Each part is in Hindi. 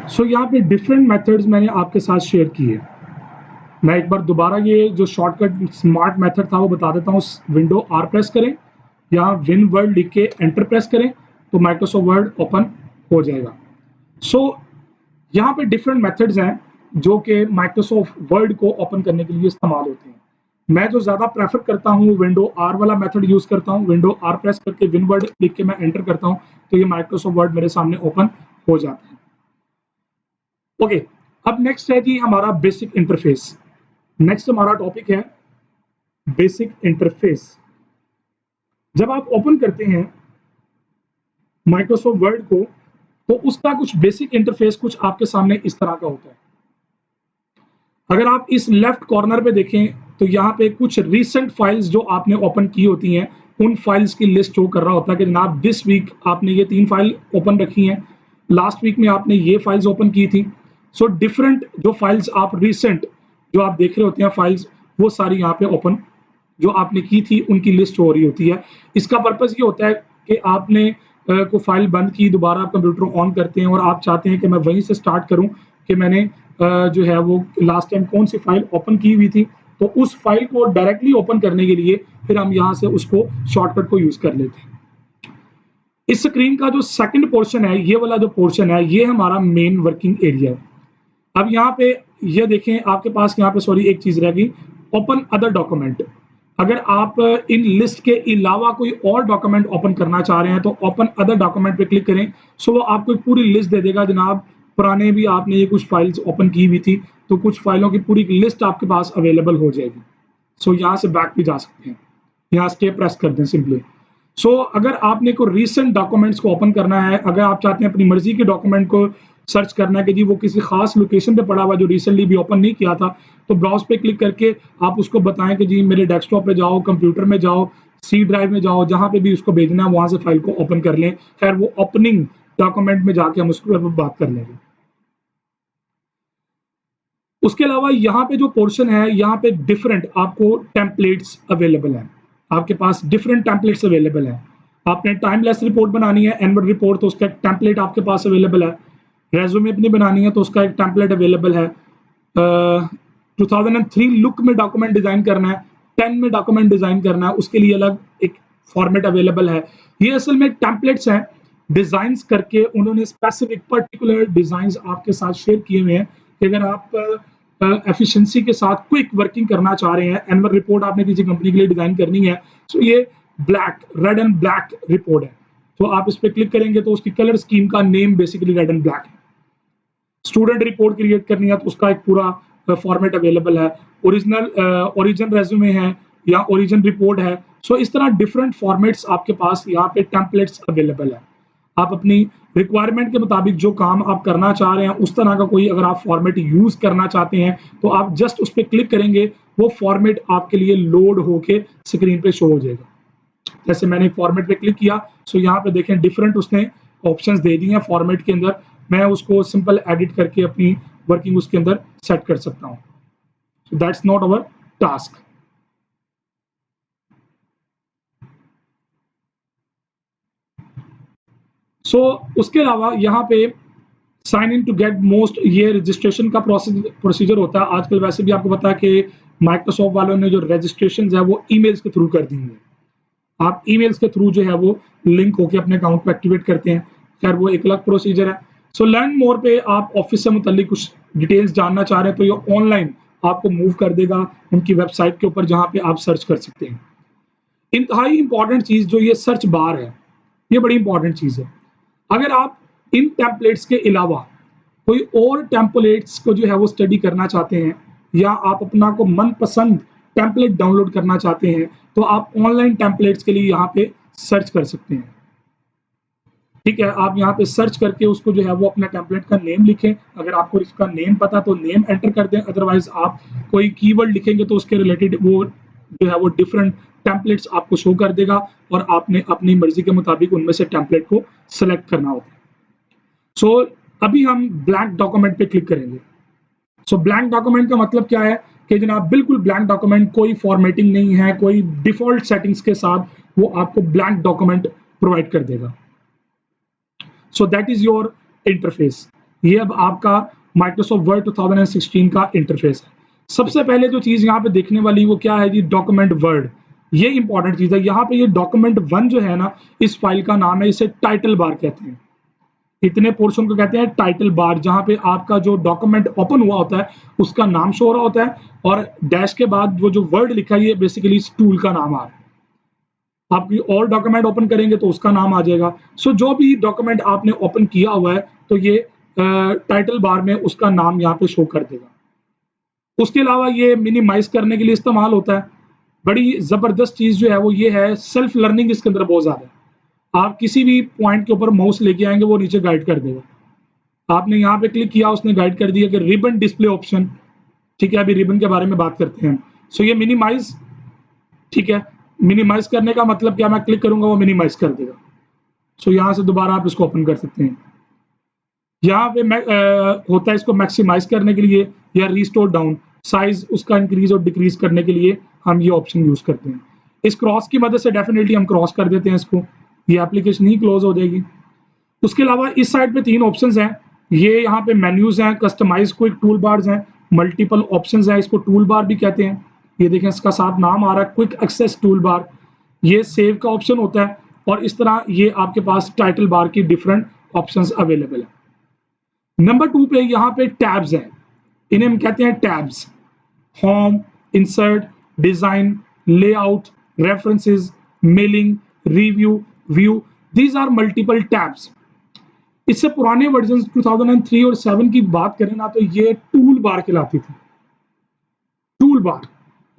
सो यहाँ पे डिफरेंट मेथड्स मैंने आपके साथ शेयर किए। मैं एक बार दोबारा ये जो शॉर्टकट स्मार्ट मेथड था वो बता देता हूँ। विंडो आर प्रेस करें, यहाँ विन वर्ड लिख के एंटर प्रेस करें तो माइक्रोसॉफ्ट वर्ड ओपन हो जाएगा। सो यहाँ पे डिफरेंट मेथड्स हैं जो कि माइक्रोसॉफ्ट वर्ड को ओपन करने के लिए इस्तेमाल होते हैं। मैं जो ज़्यादा प्रेफर करता हूँ विंडो आर वाला मेथड यूज़ करता हूँ। विंडो आर प्रेस करके विन वर्ड लिख के मैं एंटर करता हूँ तो ये माइक्रोसॉफ्ट वर्ड मेरे सामने ओपन हो जाता है। ओके, अब नेक्स्ट है जी हमारा बेसिक इंटरफेस। नेक्स्ट हमारा टॉपिक है बेसिक इंटरफेस। जब आप ओपन करते हैं माइक्रोसॉफ्ट वर्ड को तो उसका कुछ बेसिक इंटरफेस कुछ आपके सामने इस तरह का होता है। अगर आप इस लेफ्ट कॉर्नर पे देखें तो यहाँ पे कुछ रीसेंट फाइल्स जो आपने ओपन की होती हैं उन फाइल्स की लिस्ट शो कर रहा होता है कि जनाब दिस वीक आपने ये 3 फाइल ओपन रखी हैं, लास्ट वीक में आपने ये फाइल्स ओपन की थी। सो डिफरेंट जो फाइल्स आप रीसेंट जो आप देख रहे होते हैं फाइल्स वो सारी यहाँ पे ओपन जो आपने की थी उनकी लिस्ट हो रही होती है। इसका पर्पस ये होता है कि आपने को फाइल बंद की, दोबारा आप कंप्यूटर ऑन करते हैं और आप चाहते हैं कि मैं वहीं से स्टार्ट करूं कि मैंने जो है वो लास्ट टाइम कौन सी फाइल ओपन की हुई थी, तो उस फाइल को डायरेक्टली ओपन करने के लिए फिर हम यहाँ से उसको शॉर्टकट को यूज कर लेते हैं। इस स्क्रीन का जो सेकंड पोर्शन है, ये वाला जो पोर्शन है, ये हमारा मेन वर्किंग एरिया है। अब यहाँ पे ये देखें आपके पास यहाँ पे सॉरी एक चीज रह गई, ओपन अदर डॉक्यूमेंट। अगर आप इन लिस्ट के अलावा कोई और डॉक्यूमेंट ओपन करना चाह रहे हैं तो ओपन अदर डॉक्यूमेंट पे क्लिक करें। सो वो आपको एक पूरी लिस्ट दे देगा, जनाब पुराने भी आपने ये कुछ फाइल्स ओपन की हुई थी तो कुछ फाइलों की पूरी लिस्ट आपके पास अवेलेबल हो जाएगी। सो यहाँ से बैक भी जा सकते हैं, यहाँ एस्केप प्रेस कर दें सिंपली। सो अगर आपने कोई रीसेंट डॉक्यूमेंट्स को ओपन करना है, अगर आप चाहते हैं अपनी मर्जी के डॉक्यूमेंट को सर्च करना है कि जी वो किसी खास लोकेशन पे पड़ा हुआ जो रिसेंटली भी ओपन नहीं किया था, तो ब्राउज पे क्लिक करके आप उसको बताएं कि जी मेरे डेस्कटॉप पे जाओ, कंप्यूटर में जाओ, सी ड्राइव में जाओ, जहां पे भी उसको भेजना है वहां से फाइल को ओपन कर लें। खैर वो ओपनिंग डॉक्यूमेंट में जाके हम उसको बात कर लेंगे। उसके अलावा यहाँ पे जो पोर्शन है, यहाँ पे डिफरेंट आपको टेम्पलेट्स अवेलेबल हैं। आपके पास डिफरेंट टेम्पलेट्स अवेलेबल हैं। आपने टाइमलेस रिपोर्ट बनानी है, एनुअल रिपोर्ट, तो उसका एक टेम्पलेट आपके पास अवेलेबल है। रेज्यूमे अपनी बनानी है तो उसका एक टेम्पलेट अवेलेबल है। 2003 लुक में डॉक्यूमेंट डिजाइन करना है, 10 में डॉक्यूमेंट डिजाइन करना है, उसके लिए अलग एक फॉर्मेट अवेलेबल है। ये असल में टेम्पलेट्स हैं डिजाइंस करके, उन्होंने स्पेसिफिक पर्टिकुलर डिजाइन आपके साथ शेयर किए हुए हैं कि अगर आप एफिशिएंसी के साथ क्विक वर्किंग करना चाह रहे हैं, एनुअल रिपोर्ट आपने किसी कंपनी के लिए डिजाइन करनी है, तो ये black red and black report है। तो आप इस पर क्लिक करेंगे तो उसकी कलर स्कीम का name basically red and black है। स्टूडेंट रिपोर्ट क्रिएट करनी है तो उसका एक पूरा फॉर्मेट अवेलेबल है। ओरिजिन रेज्यूमे है या ओरिजिन रिपोर्ट है। सो इस तरह डिफरेंट फॉर्मेट्स आपके पास यहाँ पे टेम्पलेट्स अवेलेबल है। आप अपनी रिक्वायरमेंट के मुताबिक जो काम आप करना चाह रहे हैं उस तरह का कोई अगर आप फॉर्मेट यूज करना चाहते हैं तो आप जस्ट उस पर क्लिक करेंगे, वो फॉर्मेट आपके लिए लोड होके स्क्रीन पे शो हो जाएगा। जैसे मैंने फॉर्मेट पे क्लिक किया, सो यहाँ पे देखें डिफरेंट उसने ऑप्शंस दे दिए हैं फॉर्मेट के अंदर। मैं उसको सिंपल एडिट करके अपनी वर्किंग उसके अंदर सेट कर सकता हूँ। So that's not our task. So उसके अलावा यहाँ पे sign in to get most, ये रजिस्ट्रेशन का प्रोसीजर होता है। आजकल वैसे भी आपको पता है कि माइक्रोसॉफ्ट वालों ने जो रजिस्ट्रेशन है वो ईमेल्स के थ्रू कर दी है। आप ईमेल्स के थ्रू जो है वो लिंक होकर अपने अकाउंट को एक्टिवेट करते हैं। खैर वो एक अलग प्रोसीजर है। सो लर्न मोर पे आप ऑफिस से मुतालिक कुछ डिटेल्स जानना चाह रहे हैं तो ये ऑनलाइन आपको मूव कर देगा उनकी वेबसाइट के ऊपर जहां पे आप सर्च कर सकते हैं। इंतहाई इंपॉर्टेंट चीज जो ये सर्च बार है, ये बड़ी इंपॉर्टेंट चीज है। अगर आप इन टेम्पलेट्स के अलावा कोई और टेम्पलेट्स को जो है वो स्टडी करना चाहते हैं या आप अपना को मनपसंद टेम्पलेट डाउनलोड करना चाहते हैं तो आप ऑनलाइन टेम्पलेट्स के लिए यहाँ पे सर्च कर सकते हैं। ठीक है, आप यहाँ पे सर्च करके उसको जो है वो अपना टेम्पलेट का नेम लिखें। अगर आपको इसका नेम पता तो नेम एंटर कर दें, अदरवाइज आप कोई कीवर्ड लिखेंगे तो उसके रिलेटेड वो जो है वो डिफरेंट टेम्पलेट्स आपको शो कर देगा और आपने अपनी मर्जी के मुताबिक उनमें से टेम्पलेट को सेलेक्ट करना होगा। सो अभी हम ब्लैंक डॉक्यूमेंट पे क्लिक करेंगे। सो ब्लैंक डॉक्यूमेंट का मतलब क्या है कि जनाब बिल्कुल ब्लैंक डॉक्यूमेंट, कोई फॉर्मेटिंग नहीं है, कोई डिफॉल्ट सेटिंग्स के साथ वो आपको ब्लैंक डॉक्यूमेंट प्रोवाइड कर देगा। So that is your interface. ये अब आपका माइक्रोसॉफ्ट वर्ड 2016 का इंटरफेस है। सबसे पहले जो चीज यहाँ पे देखने वाली वो क्या है जी, डॉक्यूमेंट वर्ड। ये इंपॉर्टेंट चीज है। यहाँ पे ये डॉक्यूमेंट 1 जो है ना, इस फाइल का नाम है, इसे टाइटल बार कहते हैं। इतने पोर्शन को कहते हैं टाइटल बार, जहां पे आपका जो डॉक्यूमेंट ओपन हुआ होता है उसका नाम शो हो रहा होता है, और डैश के बाद वो जो वर्ड लिखा है ये बेसिकली इस टूल का नाम आ रहा है। आप और डॉक्यूमेंट ओपन करेंगे तो उसका नाम आ जाएगा। सो जो भी डॉक्यूमेंट आपने ओपन किया हुआ है तो ये टाइटल बार में उसका नाम यहाँ पे शो कर देगा। उसके अलावा ये मिनिमाइज करने के लिए इस्तेमाल होता है। बड़ी जबरदस्त चीज जो है वो ये है, सेल्फ लर्निंग इसके अंदर बहुत ज्यादा है। आप किसी भी पॉइंट के ऊपर माउस लेके आएंगे वो नीचे गाइड कर देगा। आपने यहाँ पे क्लिक किया, उसने गाइड कर दिया कि रिबन डिस्प्ले ऑप्शन। ठीक है, अभी रिबन के बारे में बात करते हैं। सो ये मिनिमाइज, ठीक है, मिनिमाइज करने का मतलब क्या, मैं क्लिक करूंगा वो मिनिमाइज कर देगा। सो यहाँ से दोबारा आप इसको ओपन कर सकते हैं। यहाँ पे होता है इसको मैक्सिमाइज करने के लिए या रिस्टोर डाउन, साइज उसका इंक्रीज और डिक्रीज करने के लिए हम ये ऑप्शन यूज करते हैं। इस क्रॉस की मदद से डेफिनेटली हम क्रॉस कर देते हैं इसको, ये एप्लीकेशन ही क्लोज हो जाएगी। उसके अलावा इस साइड पे 3 ऑप्शंस हैं। ये यहाँ पे मेन्यूज हैं, कस्टमाइज क्विक टूल बार्स हैं, मल्टीपल ऑप्शंस हैं, इसको टूल बार भी कहते हैं। ये देखें इसका साथ नाम आ रहा है, क्विक एक्सेस टूल बार। ये सेव का ऑप्शन होता है, और इस तरह ये आपके पास टाइटल बार की डिफरेंट ऑप्शंस अवेलेबल है। नंबर 2 पे यहाँ पे टैब्स हैं, इन्हें हम कहते हैं tabs. Home, insert, design, layout, references, mailing, review, view, these are multiple tabs. इससे पुराने वर्जन 2003 और 7 की बात करें ना, तो ये टूल बार कहलाती थी, टूल बार।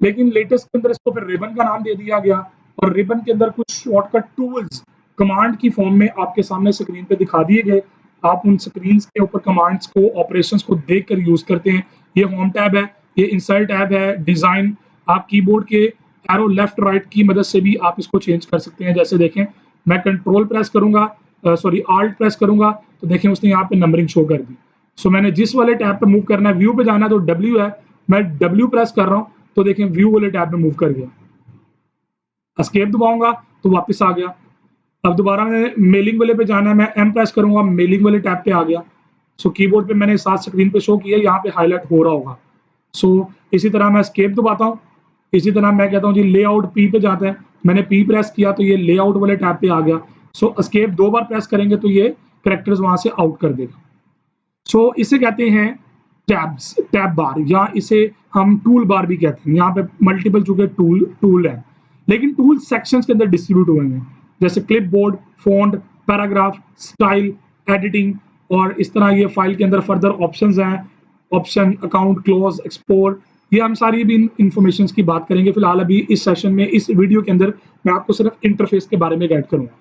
लेकिन लेटेस्ट के अंदर इसको फिर रिबन का नाम दे दिया गया, और रिबन के अंदर कुछ शॉर्टकट टूल्स कमांड की फॉर्म में आपके सामने स्क्रीन पे दिखा दिए गए। आप उन स्क्रीन के ऊपर कमांड्स को, ऑपरेशंस को देख कर यूज करते हैं। ये होम टैब है, ये इंसर्ट टैब है, डिजाइन। आप कीबोर्ड के एरो लेफ्ट राइट की मदद से भी आप इसको चेंज कर सकते हैं। जैसे देखें, मैं कंट्रोल प्रेस करूंगा, सॉरी आल्ट प्रेस करूंगा, तो देखें उसने यहाँ पे नंबरिंग शो कर दी। सो मैंने जिस वाले टैब पे मूव करना है, व्यू पे जाना है तो डब्ल्यू है, मैं डब्ल्यू प्रेस कर रहा हूँ तो देखें व्यू वाले टैब पे मूव कर गया। एस्केप दबाऊंगा तो वापस आ गया। अब दोबारा मैं मेलिंग वाले पे जाना है, मैं एम प्रेस करूंगा, मेलिंग वाले टैब पे आ गया। सो कीबोर्ड पे मैंने साथ स्क्रीन पे शो किया, यहाँ पे हाईलाइट हो रहा होगा। सो इसी तरह मैं एस्केप दबाता हूँ। इसी तरह मैं कहता हूँ जी लेआउट पी पे जाते हैं, मैंने पी प्रेस किया तो ये लेआउट वाले टैब पे आ गया। सो एस्केप 2 बार प्रेस करेंगे तो ये करेक्टर्स वहां से आउट कर देगा। सो इसे कहते हैं टैब्स, टैब बार, या इसे हम टूल बार भी कहते हैं। यहाँ पे मल्टीपल चूंकि टूल है, लेकिन टूल सेक्शंस के अंदर डिस्ट्रीब्यूट हुए हैं, जैसे clip board, font, paragraph, style, editing, और इस तरह ये फाइल के अंदर फर्दर ऑप्शंस हैं, ऑप्शन, अकाउंट, क्लोज, एक्सपोर्ट। ये हम सारी भी इंफॉर्मेशन की बात करेंगे। फिलहाल अभी इस सेशन में, इस वीडियो के अंदर मैं आपको सिर्फ इंटरफेस के बारे में गाइड करूंगा।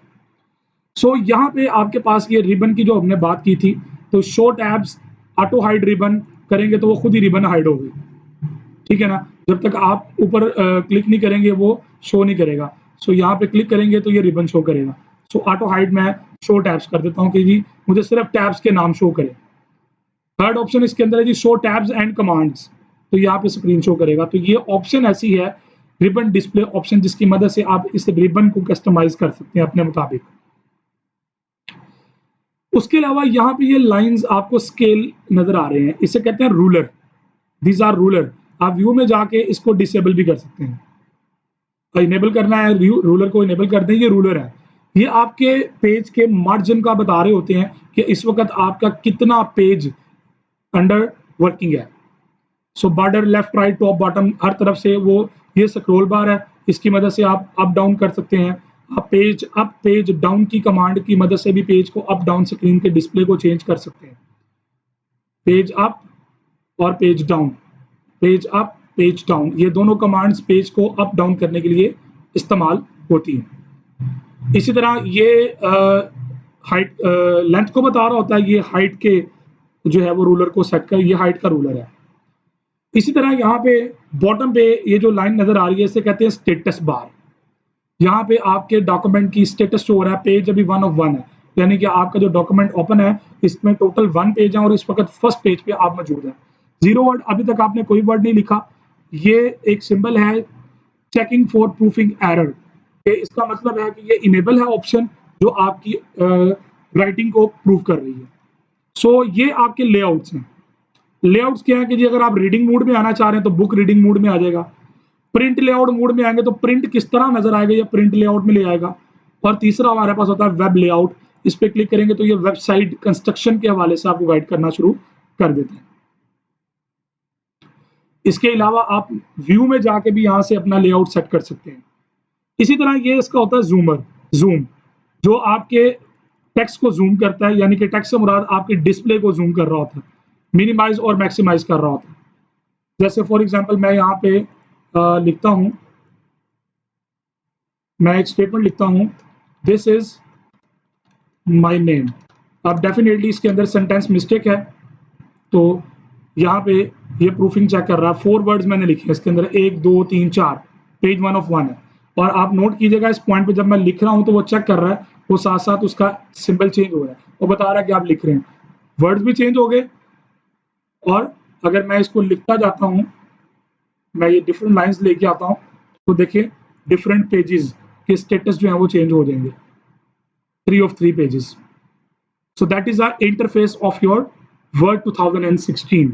सो यहाँ पे आपके पास ये रिबन की जो हमने बात की थी, तो show tabs, auto hide ribbon करेंगे तो वो खुद ही रिबन हाइड होगी। ठीक है ना, जब तक आप ऊपर क्लिक नहीं करेंगे वो शो नहीं करेगा। सो यहाँ पे क्लिक करेंगे तो ये रिबन शो करेगा। सो ऑटो हाइड मैं शो टैब्स कर देता हूँ कि जी मुझे सिर्फ टैब्स के नाम शो करें। थर्ड ऑप्शन इसके अंदर है जी शो टैब्स एंड कमांड्स, तो यहाँ पे स्क्रीन शो करेगा। तो ये ऑप्शन ऐसी है, रिबन डिस्प्ले ऑप्शन, जिसकी मदद से आप इस रिबन को कस्टमाइज कर सकते हैं अपने मुताबिक। उसके अलावा यहाँ पे ये लाइंस आपको स्केल नजर आ रहे हैं, इसे कहते हैं रूलर। These are ruler. आप व्यू में जाके इसको डिसेबल भी कर सकते हैं। इनेबल करना है, रूलर को इनेबल कर दें, ये रूलर है। ये आपके पेज के मार्जिन का बता रहे होते हैं कि इस वक्त आपका कितना पेज अंडर वर्किंग है। So border, left right top bottom, हर तरफ से वो, ये स्क्रॉल बार है, इसकी मदद से आप अप डाउन कर सकते हैं। आप पेज अप, पेज डाउन की कमांड की मदद से भी पेज को अप डाउन, स्क्रीन के डिस्प्ले को चेंज कर सकते हैं। पेज अप और page down, page up, page down, ये दोनों कमांड्स पेज को अप डाउन करने के लिए इस्तेमाल होती हैं। इसी तरह ये हाइट, लेंथ को बता रहा होता है, ये हाइट के जो है वो रूलर को सेट कर, ये हाइट का रूलर है। इसी तरह यहाँ पे बॉटम पे ये जो लाइन नजर आ रही है, इसे कहते हैं स्टेटस बार। यहाँ पे आपके डॉक्यूमेंट की स्टेटस शो हो रहा है, पेज अभी 1 of 1 है, यानी कि आपका जो डॉक्यूमेंट ओपन है इसमें टोटल 1 पेज है और इस वक्त फर्स्ट पेज पे आप मौजूद हैं। 0 वर्ड, अभी तक आपने कोई वर्ड नहीं लिखा। ये एक सिंबल है चेकिंग फॉर प्रूफिंग एरर, इसका मतलब है कि ये इनेबल है ऑप्शन जो आपकी राइटिंग को प्रूफ कर रही है। सो ये आपके लेआउट्स हैं। लेआउट्स क्या है कि जी अगर आप रीडिंग मोड में आना चाह रहे हैं तो बुक रीडिंग मोड में आ जाएगा, प्रिंट लेआउट मोड में आएंगे तो प्रिंट किस तरह नजर आएगा, या प्रिंट लेआउट में ले आएगा। और तीसरा हमारे पास होता है वेब लेआउट, इस पर क्लिक करेंगे तो ये वेबसाइट कंस्ट्रक्शन के हवाले से आपको गाइड करना शुरू कर देते हैं। इसके अलावा आप व्यू में जाके भी यहाँ से अपना लेआउट सेट कर सकते हैं। इसी तरह ये इसका होता है जूमर, जूम, जो आपके टेक्स्ट को जूम करता है, यानी कि टेक्स्ट से मुराद आपके डिस्प्ले को जूम कर रहा होता है, मिनिमाइज और मैक्सिमाइज कर रहा होता है। जैसे फॉर एग्जांपल मैं यहाँ पे लिखता हूँ, मैं एक स्टेटमेंट लिखता हूँ, दिस इज माय नेम। अब डेफिनेटली इसके अंदर सेंटेंस मिस्टेक है, तो यहाँ पे ये प्रूफिंग चेक कर रहा है। 4 वर्ड्स मैंने लिखे हैं इसके अंदर, 1 2 3 4, पेज 1 ऑफ 1 है। और आप नोट कीजिएगा इस पॉइंट पे जब मैं लिख रहा हूँ तो वो चेक कर रहा है, वो साथ साथ उसका सिंबल चेंज हो रहा है, वो बता रहा है कि आप लिख रहे हैं, वर्ड्स भी चेंज हो गए। और अगर मैं इसको लिखता जाता हूँ, मैं ये डिफरेंट लाइन्स लेके आता हूँ, तो देखिए डिफरेंट पेजेस के स्टेटस जो है वो चेंज हो जाएंगे, 3 of 3 pages. So that is our interface of your Word 2016.